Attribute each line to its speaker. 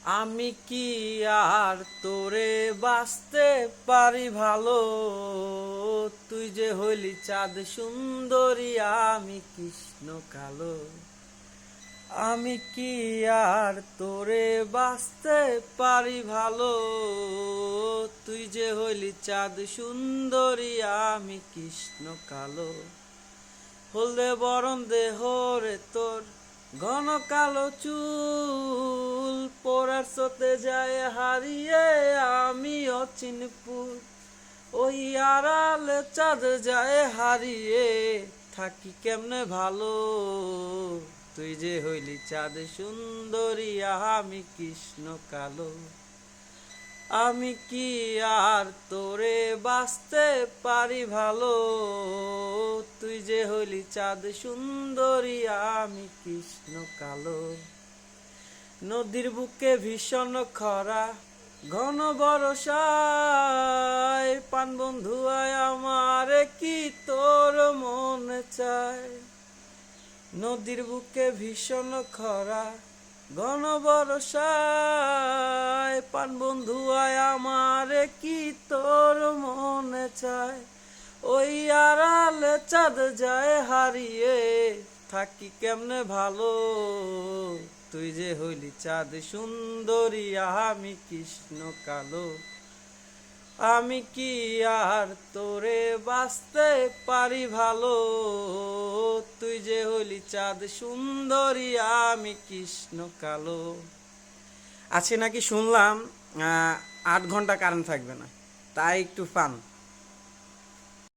Speaker 1: আমি কি আর তোরে বাঁচতে পারি ভালো, তুই যে হইলি চাঁদ সুন্দরী আমি কৃষ্ণ কালো। আমি কি আর তোরে বাঁচতে পারি ভালো, তুই যে হইলি চাঁদ সুন্দরী আমি কৃষ্ণ কালো। হলদে বরণ দেহ রে তোর ঘন কালো চুল, পোড়ার স্রোতে যায় হারিয়ে আমি অচিনপুর। ওই আড়ালে চাঁদ যায় হারিয়ে থাকি কেমনে ভালো, তুই যে হইলি চাঁদ সুন্দরী আমি কৃষ্ণ কালো। আমি কি আর তোরে বাঁচতে পারি ভালো, তুই যে হইলি চাঁদ সুন্দরী আমি কৃষ্ণ কালো। নদীর বুকে ভীষণ খরা ঘন বরষায়, পান বন্ধু আয় আমারে কি তোর মনে চায়। নদীর বুকে ভীষণ খরা ঘন বরষায়, পান বন্ধু আয় আমারে কি তোর মনে চায়। ওই আড়ালে চাঁদ যায় হারিয়ে থাকি কেমনে ভালো, তুই যে হইলি চাঁদ সুন্দরী আমি কৃষ্ণ কালো। আমি কি আর তোরে বাঁচতে পারি ভালো, তুই যে হইলি চাঁদ সুন্দরী আমি কৃষ্ণ কালো। আছে নাকি শুনলাম 8 ঘন্টা কারেন্ট থাকবে না, তাই একটু ফান।